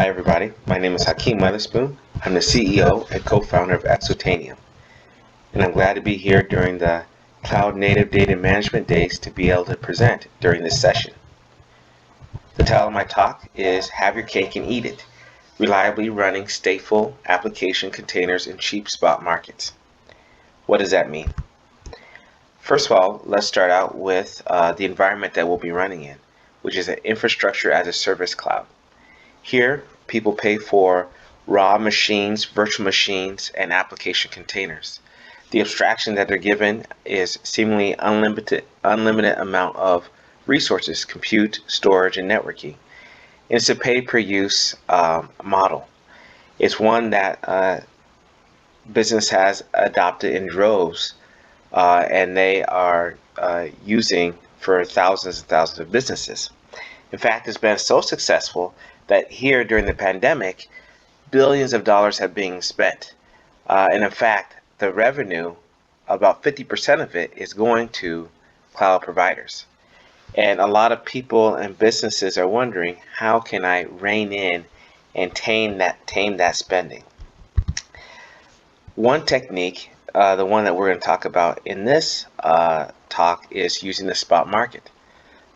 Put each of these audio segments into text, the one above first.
Hi everybody, my name is Hakim Weatherspoon. I'm the CEO and co-founder of Exotanium, and I'm glad to be here during the Cloud Native Data Management Days to be able to present during this session. The title of my talk is Have Your Cake and Eat It, Reliably Running Stateful Application Containers in Cheap Spot Markets. What does that mean? First of all, let's start out with the environment that we'll be running in, which is an infrastructure as a service cloud. Here, people pay for raw machines, virtual machines, and application containers. The abstraction that they're given is seemingly unlimited amount of resources, compute, storage, and networking. It's a pay-per-use model. It's one that business has adopted in droves, and they are using for thousands and thousands of businesses. In fact, it's been so successful that here during the pandemic, billions of dollars have been spent. And in fact, the revenue, about 50% of it is going to cloud providers. And a lot of people and businesses are wondering, how can I rein in and tame that spending? One technique, the one that we're going to talk about in this talk, is using the spot market.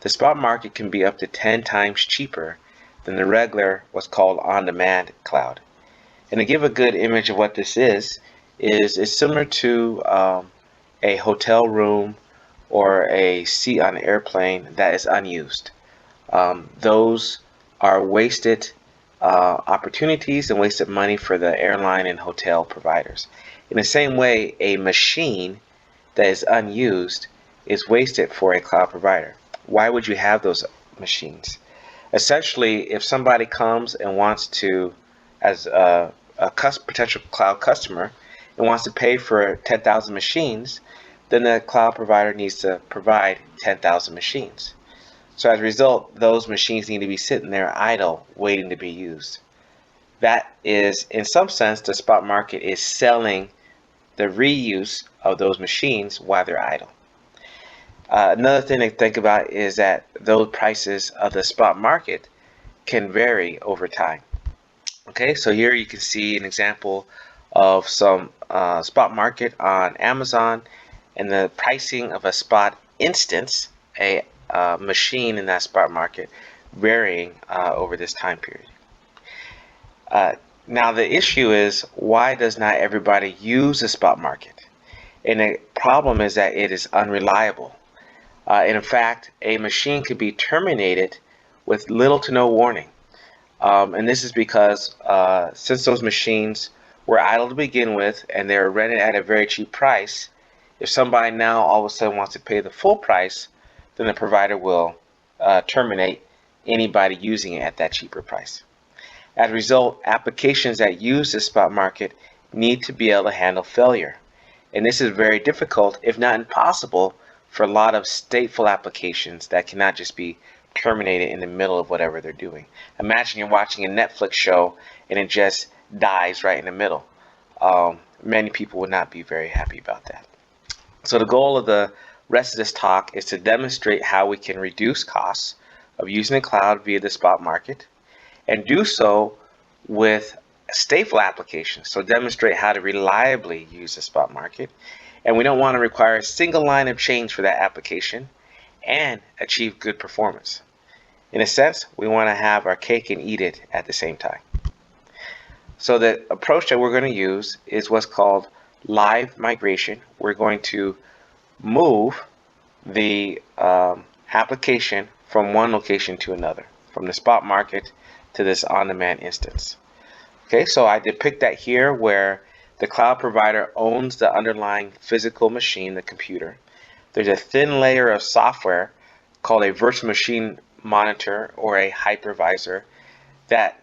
The spot market can be up to 10 times cheaper than the regular, what's called on-demand cloud. And to give a good image of what this is it's similar to a hotel room or a seat on an airplane that is unused. Those are wasted opportunities and wasted money for the airline and hotel providers. In the same way, a machine that is unused is wasted for a cloud provider. Why would you have those machines? Essentially, if somebody comes and wants to, as a potential cloud customer, and wants to pay for 10,000 machines, then the cloud provider needs to provide 10,000 machines. So as a result, those machines need to be sitting there idle, waiting to be used. That is, in some sense, the spot market is selling the reuse of those machines while they're idle. Another thing to think about is that those prices of the spot market can vary over time. Okay, so here you can see an example of some spot market on Amazon and the pricing of a spot instance, a machine in that spot market, varying over this time period. Now the issue is, why does not everybody use the spot market? And the problem is that it is unreliable. In fact, a machine could be terminated with little to no warning. And this is because since those machines were idle to begin with and they're rented at a very cheap price, if somebody now all of a sudden wants to pay the full price, then the provider will terminate anybody using it at that cheaper price. As a result, applications that use the spot market need to be able to handle failure. And this is very difficult, if not impossible, for a lot of stateful applications that cannot just be terminated in the middle of whatever they're doing. Imagine you're watching a Netflix show and it just dies right in the middle. Many people would not be very happy about that. So the goal of the rest of this talk is to demonstrate how we can reduce costs of using the cloud via the spot market, and do so with stateful applications. So demonstrate how to reliably use the spot market. And we don't want to require a single line of change for that application and achieve good performance. In a sense, we want to have our cake and eat it at the same time. So the approach that we're going to use is what's called live migration. We're going to move the application from one location to another, from the spot market to this on-demand instance. Okay, so I depict that here where the cloud provider owns the underlying physical machine, the computer. There's a thin layer of software called a virtual machine monitor or a hypervisor that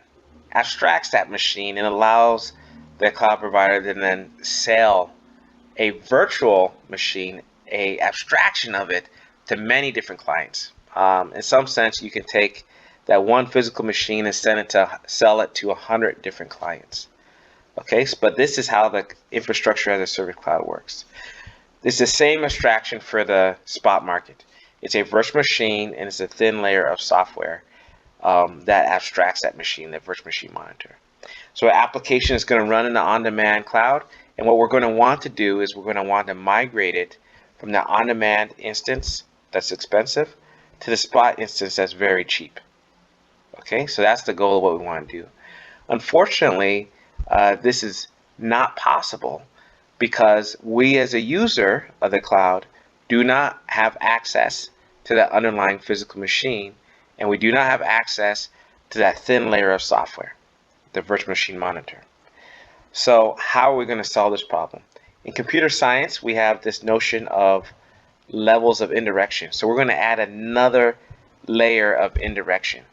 abstracts that machine and allows the cloud provider to then sell a virtual machine, a abstraction of it, to many different clients. In some sense, you can take that one physical machine and sell it to 100 different clients. Okay, but this is how the infrastructure as a service cloud works. It's the same abstraction for the spot market. It's a virtual machine and it's a thin layer of software that abstracts that machine, that virtual machine monitor. So our application is going to run in the on-demand cloud, and what we're going to want to do is we're going to want to migrate it from the on-demand instance that's expensive to the spot instance that's very cheap. Okay, so that's the goal of what we want to do. Unfortunately, this is not possible because we as a user of the cloud do not have access to that underlying physical machine, and we do not have access to that thin layer of software, the virtual machine monitor. So how are we going to solve this problem? In computer science, we have this notion of levels of indirection. So we're going to add another layer of indirection,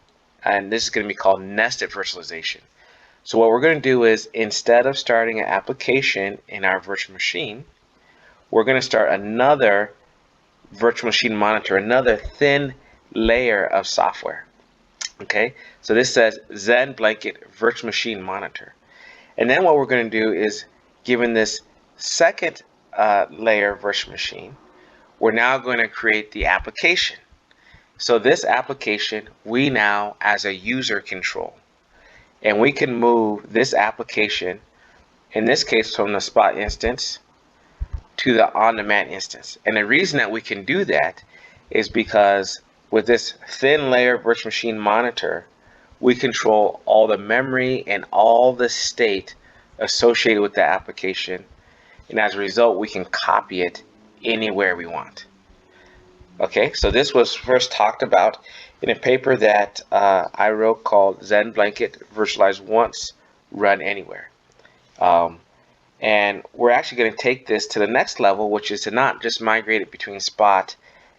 and this is going to be called nested virtualization. So what we're going to do is, instead of starting an application in our virtual machine, we're going to start another virtual machine monitor, another thin layer of software. Okay, so this says Zen Blanket Virtual Machine Monitor. And then what we're going to do is, given this second layer virtual machine, we're now going to create the application. So this application we now as a user control. And we can move this application, in this case from the spot instance to the on-demand instance. And the reason that we can do that is because with this thin layer virtual machine monitor, we control all the memory and all the state associated with the application. And as a result, we can copy it anywhere we want. Okay, so this was first talked about in a paper that I wrote called Zen Blanket Virtualize Once, Run Anywhere. And we're actually going to take this to the next level, which is to not just migrate it between spot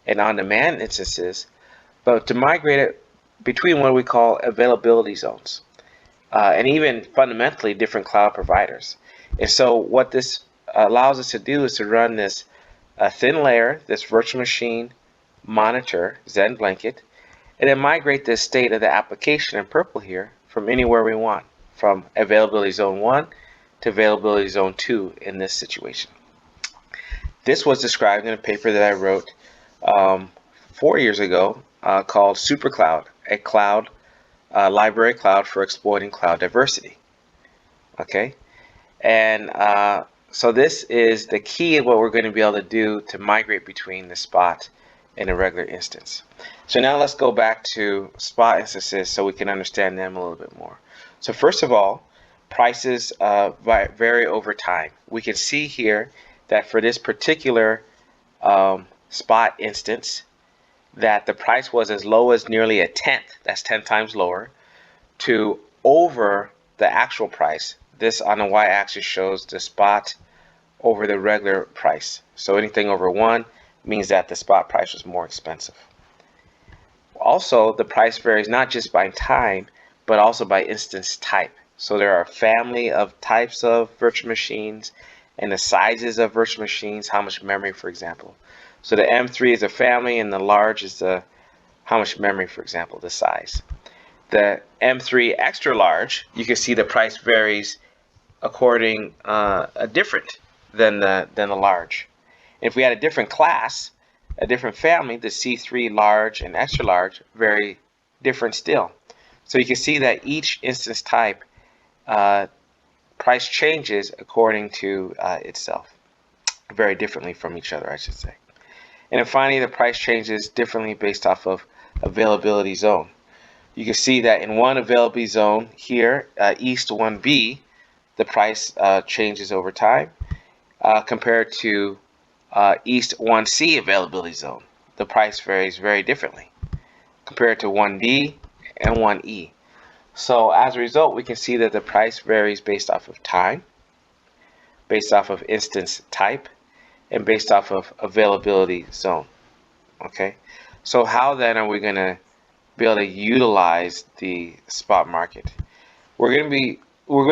and on-demand instances, but to migrate it between what we call availability zones, and even fundamentally different cloud providers. And so what this allows us to do is to run this thin layer, this virtual machine monitor, Zen Blanket, and then migrate the state of the application in purple here from anywhere we want, from availability zone 1 to availability zone 2 in this situation. This was described in a paper that I wrote 4 years ago called SuperCloud, a cloud library cloud for exploiting cloud diversity. Okay, and so this is the key of what we're going to be able to do to migrate between the spot and a regular instance. So now let's go back to spot instances so we can understand them a little bit more. So first of all, prices vary over time. We can see here that for this particular spot instance, that the price was as low as nearly a tenth, that's 10 times lower, to over the actual price. This on the y-axis shows the spot over the regular price. So anything over 1 means that the spot price was more expensive. Also, the price varies not just by time, but also by instance type. So there are a family of types of virtual machines and the sizes of virtual machines, how much memory, for example. So the M3 is a family, and the large is the how much memory, for example, the size. The M3 extra large, you can see the price varies according different than the large. If we had a different class, a different family, the C3 large and extra large, very different still. So you can see that each instance type price changes according to itself, very differently from each other, I should say. And then finally, the price changes differently based off of availability zone. You can see that in one availability zone here, East 1B, the price changes over time compared to East 1C availability zone. The price varies very differently compared to 1D and 1E. So as a result, we can see that the price varies based off of time, based off of instance type, and based off of availability zone. Okay, so how then are we going to be able to utilize the spot market? We're going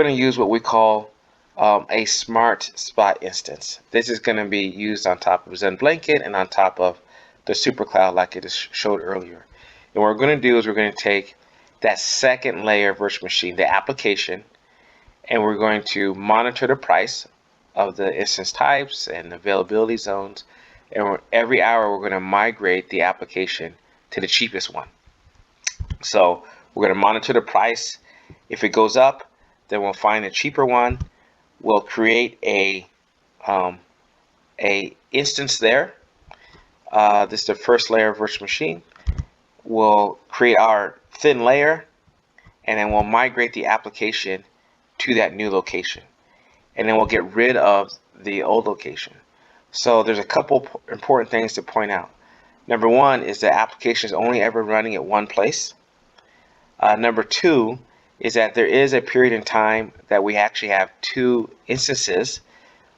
to use what we call a smart spot instance. This is going to be used on top of Zen Blanket and on top of the SuperCloud like it showed earlier. And what we're going to do is we're going to take that second layer virtual machine, the application, and we're going to monitor the price of the instance types and availability zones, and every hour we're going to migrate the application to the cheapest one. So We're going to monitor the price. If it goes up, then we'll find a cheaper one. We'll create a instance there. This is the first layer of virtual machine. We'll create our thin layer, and then we'll migrate the application to that new location. And then we'll get rid of the old location. So there's a couple important things to point out. Number one is the application is only ever running at one place. Number two is that there is a period in time that we actually have two instances.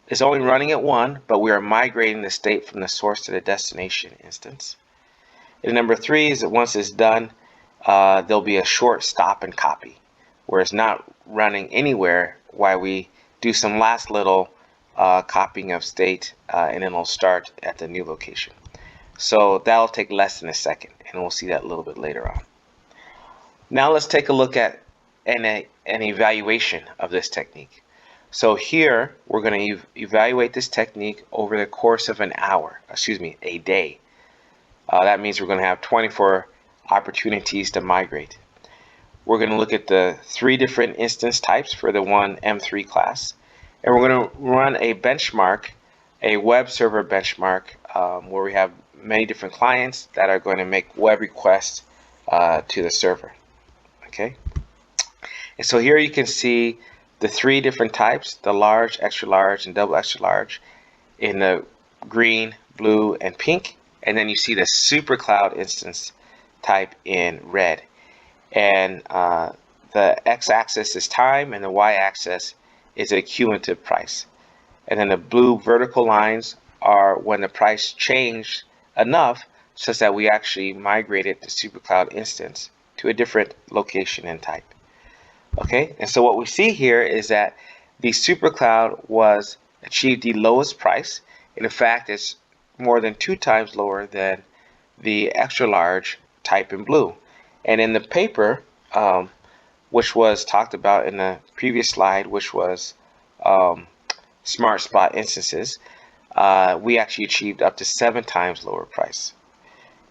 It's only running at one, but we are migrating the state from the source to the destination instance. And number three is that once it's done, there'll be a short stop and copy, where it's not running anywhere while we do some last little copying of state, and then it'll start at the new location. So that'll take less than a second, and we'll see that a little bit later on. Now let's take a look at an evaluation of this technique. So here we're going to evaluate this technique over the course of a day. That means we're going to have 24 opportunities to migrate. We're going to look at the 3 different instance types for the one M3 class, and we're going to run a benchmark, a web server benchmark, where we have many different clients that are going to make web requests to the server. Okay, and so here you can see the 3 different types: the large, extra large, and double extra large, in the green, blue, and pink. And then you see the super cloud instance type in red. And the x-axis is time, and the y-axis is a cumulative price. And then the blue vertical lines are when the price changed enough such that we actually migrated the super cloud instance to a different location and type. Okay, and so what we see here is that the super cloud was achieved the lowest price, and in fact it's more than 2 times lower than the extra large type in blue. And in the paper, which was talked about in the previous slide, which was smart spot instances, we actually achieved up to 7 times lower price.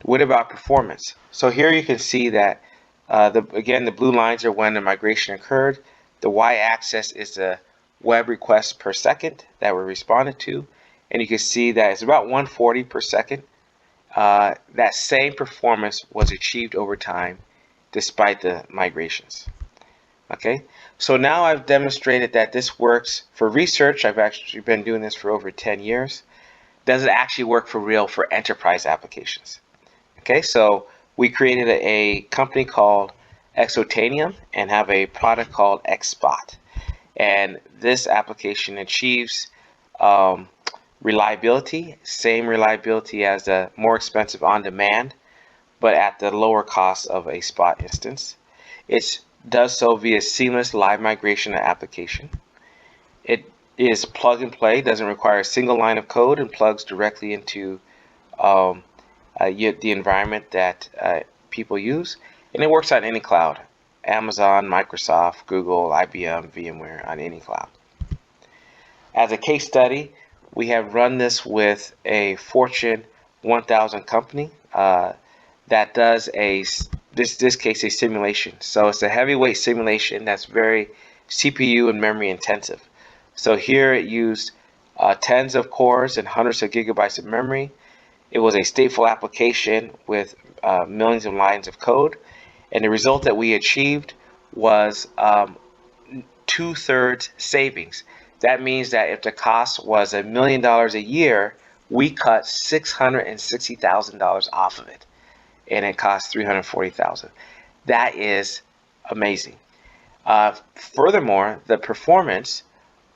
What about performance? So here you can see that again, the blue lines are when the migration occurred. The y-axis is the web requests per second that were responded to, and you can see that it's about 140 per second. That same performance was achieved over time despite the migrations. Okay, so now I've demonstrated that this works for research. I've actually been doing this for over 10 years. Does it actually work for real for enterprise applications? Okay, so we created a company called Exotanium and have a product called XSpot. And this application achieves reliability, same reliability as the more expensive on-demand, but at the lower cost of a spot instance. It does so via seamless live migration to application. It is plug and play, doesn't require a single line of code, and plugs directly into the environment that people use, and it works on any cloud: Amazon, Microsoft, Google, IBM, VMware, on any cloud. As a case study, we have run this with a Fortune 1000 company that does this case a simulation. So it's a heavyweight simulation that's very CPU and memory intensive. So here it used tens of cores and hundreds of gigabytes of memory. It was a stateful application with millions of lines of code, and the result that we achieved was 2/3 savings. That means that if the cost was $1 million a year, we cut $660,000 off of it, and it cost $340,000. That is amazing. Furthermore, the performance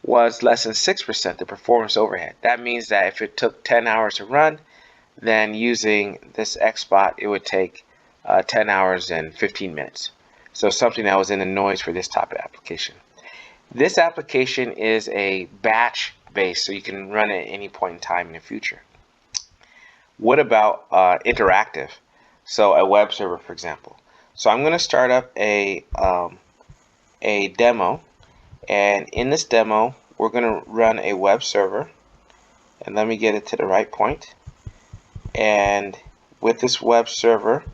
was less than 6%, the performance overhead. That means that if it took 10 hours to run, then using this XSpot, it would take 10 hours and 15 minutes. So something that was in the noise for this type of application. This application is a batch based, so you can run it at any point in time in the future. What about interactive? So a web server, for example. So I'm going to start up a demo, and in this demo, we're going to run a web server. And let me get it to the right point. And with this web server,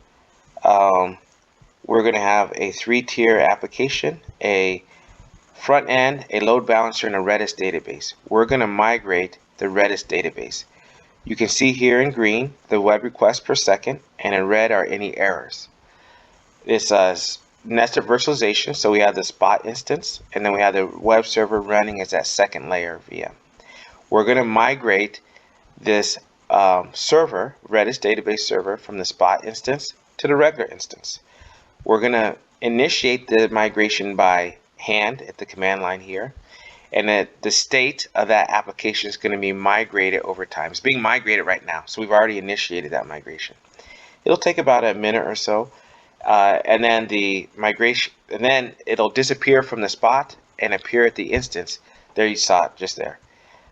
we're going to have a 3-tier application, a front end, a load balancer, and a Redis database. We're going to migrate the Redis database. You can see here in green the web requests per second, and in red are any errors. This nested virtualization, so we have the Spot instance, and then we have the web server running as that second layer VM. We're going to migrate this server, Redis database server, from the Spot instance to the regular instance. We're going to initiate the migration by hand at the command line here, and the state of that application is going to be migrated over time. It's being migrated right now, so we've already initiated that migration. It'll take about a minute or so, and then the migration, and then it'll disappear from the Spot and appear at the instance. There, you saw it just there.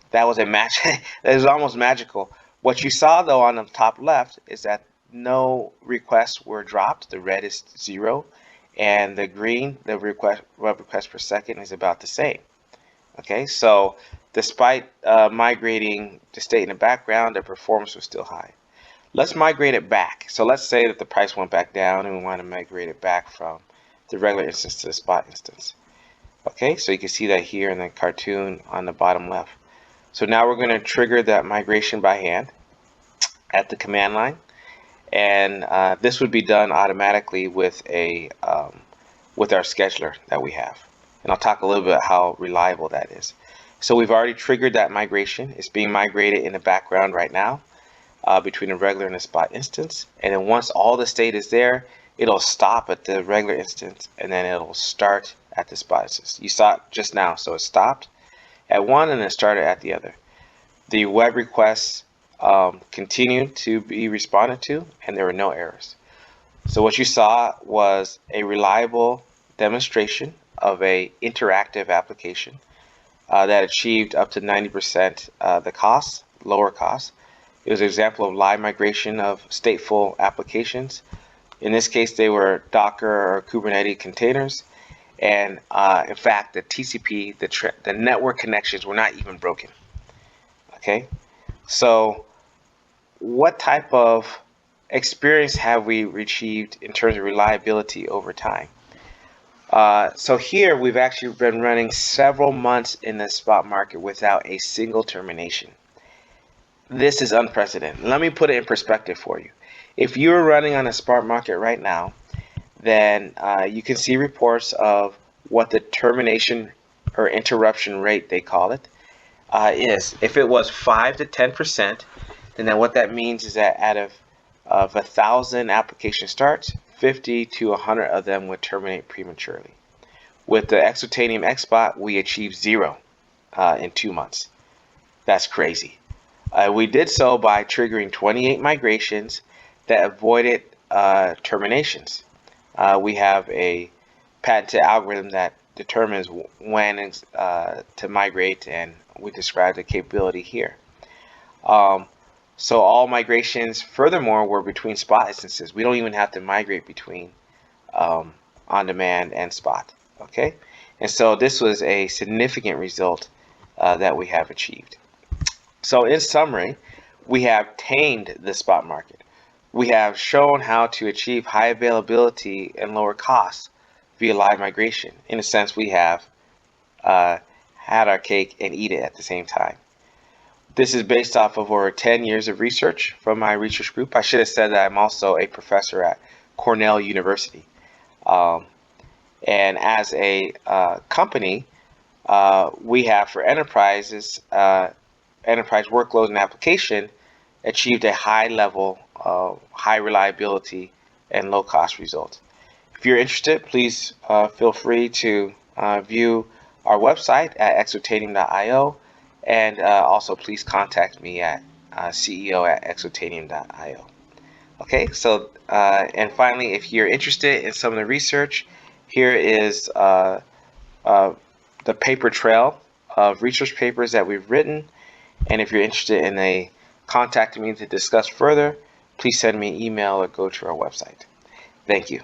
That was that was almost magical. What you saw though on the top left is that no requests were dropped. The red is 0, and the green, the web request per second, is about the same. Okay, so despite migrating the state in the background, the performance was still high. Let's migrate it back. So let's say that the price went back down and we want to migrate it back from the regular instance to the Spot instance. Okay, so you can see that here in the cartoon on the bottom left. So now we're going to trigger that migration by hand at the command line, and this would be done automatically with our scheduler that we have. And I'll talk a little bit about how reliable that is. So we've already triggered that migration. It's being migrated in the background right now between the regular and the Spot instance. And then once all the state is there, it'll stop at the regular instance, and then it'll start at the Spot instance. You saw it just now, so it stopped at one and then started at the other. The web requests continued to be responded to, and there were no errors. So what you saw was a reliable demonstration of a interactive application that achieved up to 90% the cost, lower cost. It was an example of live migration of stateful applications. In this case, they were Docker or Kubernetes containers, and in fact, the TCP, the network connections, were not even broken. Okay, so what type of experience have we achieved in terms of reliability over time? So here we've actually been running several months in the spot market without a single termination. This is unprecedented. Let me put it in perspective for you. If you're running on a spot market right now, then you can see reports of what the termination or interruption rate, they call it, is. If it was 5 to 10%, then what that means is that out of 1,000 application starts, 50 to 100 of them would terminate prematurely. With the Exotanium XBot, we achieved 0 in 2 months. That's crazy. We did so by triggering 28 migrations that avoided terminations. We have a patented algorithm that determines when to migrate, and we describe the capability here. So all migrations, furthermore, were between Spot instances. We don't even have to migrate between on-demand and Spot. Okay, and so this was a significant result that we have achieved. So in summary, we have tamed the spot market. We have shown how to achieve high availability and lower costs via live migration. In a sense, we have had our cake and eat it at the same time. This is based off of over 10 years of research from my research group. I should have said that I'm also a professor at Cornell University. And as a company, we have for enterprises, enterprise workloads and application achieved a high level of high reliability and low cost results. If you're interested, please feel free to view our website at exotanium.io, and also please contact me at ceo@exotanium.io. Okay, so and finally, if you're interested in some of the research, here is the paper trail of research papers that we've written. And if you're interested in contacting me to discuss further, please send me an email or go to our website. Thank you.